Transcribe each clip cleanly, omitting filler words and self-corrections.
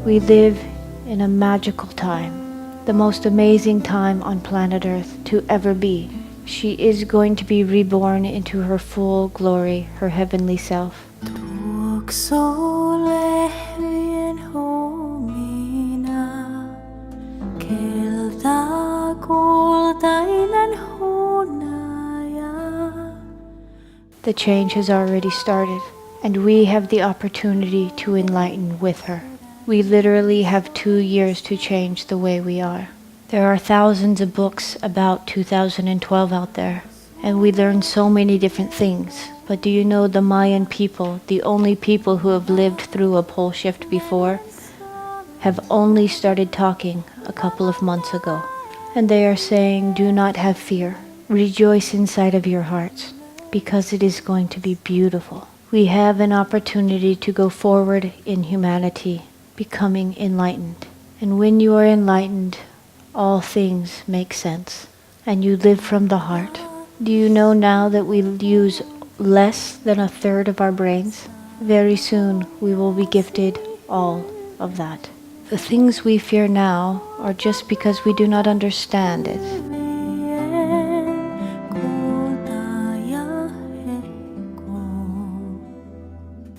We live in a magical time, the most amazing time on planet Earth to ever be. She is going to be reborn into her full glory, her heavenly self. The change has already started, and we have the opportunity to enlighten with her. We literally have 2 years to change the way we are. There are thousands of books about 2012 out there, and we learn so many different things. But do you know the Mayan people, the only people who have lived through a pole shift before, have only started talking a couple of months ago. And they are saying, do not have fear. Rejoice inside of your hearts, because it is going to be beautiful. We have an opportunity to go forward in humanity, becoming enlightened. And when you are enlightened, all things make sense, and you live from the heart. Do you know now that we use less than a third of our brains? Very soon we will be gifted all of that. The things we fear now are just because we do not understand it.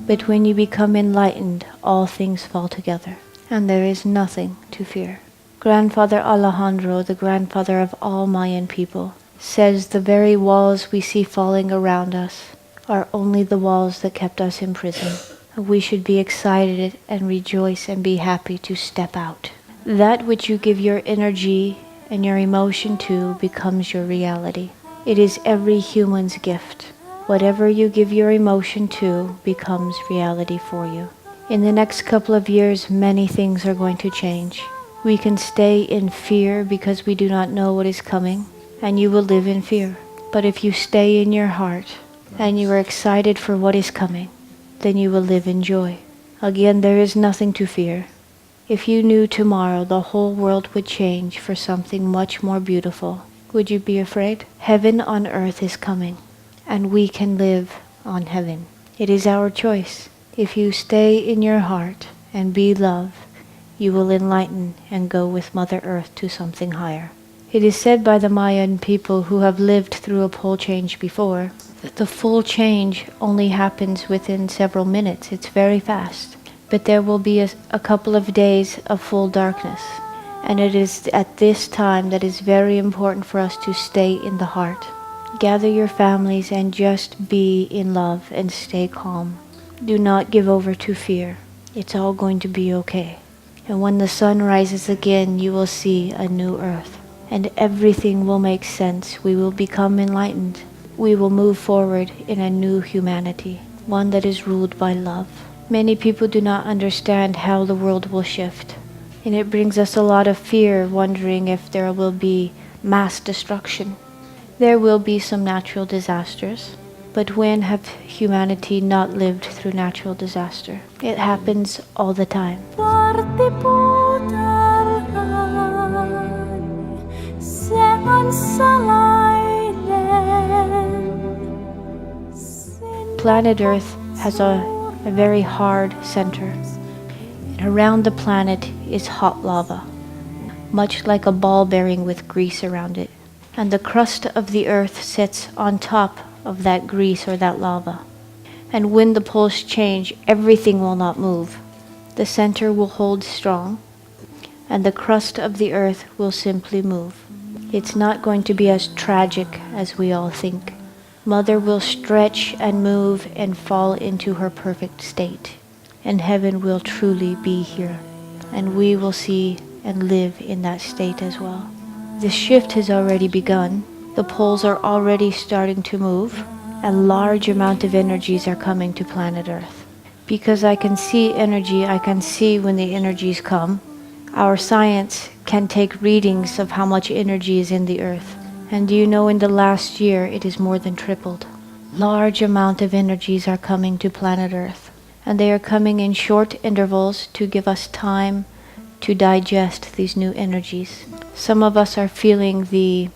But when you become enlightened, all things fall together, and there is nothing to fear. Grandfather Alejandro, the grandfather of all Mayan people, says the very walls we see falling around us are only the walls that kept us in prison. We should be excited and rejoice and be happy to step out. That which you give your energy and your emotion to becomes your reality. It is every human's gift. Whatever you give your emotion to becomes reality for you. In the next couple of years, many things are going to change. We can stay in fear because we do not know what is coming, and you will live in fear. But if you stay in your heart and you are excited for what is coming, then you will live in joy. Again, there is nothing to fear. If you knew tomorrow the whole world would change for something much more beautiful, would you be afraid? Heaven on earth is coming, and we can live on heaven. It is our choice. If you stay in your heart and be love, you will enlighten and go with Mother Earth to something higher. It is said by the Mayan people who have lived through a pole change before that the full change only happens within several minutes. It's very fast. But there will be a couple of days of full darkness. And it is at this time that is very important for us to stay in the heart. Gather your families and just be in love and stay calm. Do not give over to fear. It's all going to be okay. And when the sun rises again, you will see a new earth. And everything will make sense. We will become enlightened. We will move forward in a new humanity, one that is ruled by love. Many people do not understand how the world will shift. And it brings us a lot of fear, wondering if there will be mass destruction. There will be some natural disasters. But when have humanity not lived through natural disaster? It happens all the time. Planet Earth has a very hard center. And around the planet is hot lava, much like a ball bearing with grease around it. And the crust of the earth sits on top of that grease or that lava. And when the poles change, everything will not move. The center will hold strong, and the crust of the earth will simply move. It's not going to be as tragic as we all think. Mother will stretch and move and fall into her perfect state. And heaven will truly be here. And we will see and live in that state as well. The shift has already begun. The poles are already starting to move. A large amount of energies are coming to planet Earth. Because I can see energy, I can see when the energies come. Our science can take readings of how much energy is in the earth. And do you know, in the last year it is more than tripled. Large amount of energies are coming to planet Earth. And they are coming in short intervals to give us time to digest these new energies. Some of us are feeling the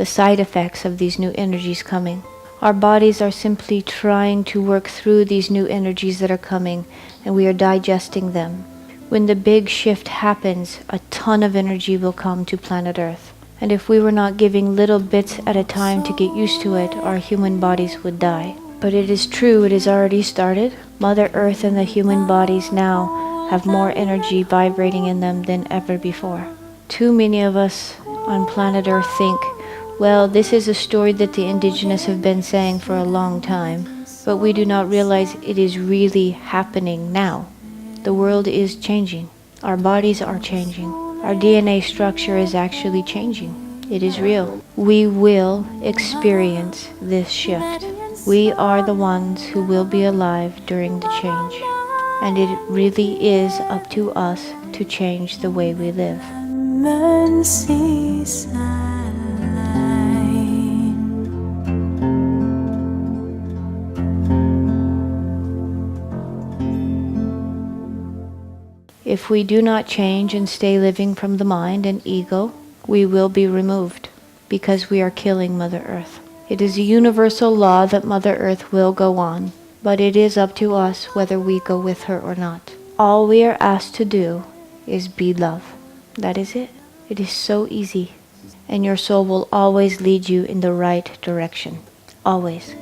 side effects of these new energies coming. Our bodies are simply trying to work through these new energies that are coming, and we are digesting them. When the big shift happens, a ton of energy will come to planet Earth. And if we were not giving little bits at a time to get used to it, our human bodies would die. But it is true, it has already started. Mother Earth and the human bodies now have more energy vibrating in them than ever before. Too many of us on planet Earth think, well, this is a story that the indigenous have been saying for a long time, but we do not realize it is really happening now. The world is changing. Our bodies are changing. Our DNA structure is actually changing. It is real. We will experience this shift. We are the ones who will be alive during the change. And it really is up to us to change the way we live. If we do not change and stay living from the mind and ego, we will be removed because we are killing Mother Earth. It is a universal law that Mother Earth will go on, but it is up to us whether we go with her or not. All we are asked to do is be love. That is it. It is so easy. And your soul will always lead you in the right direction. Always.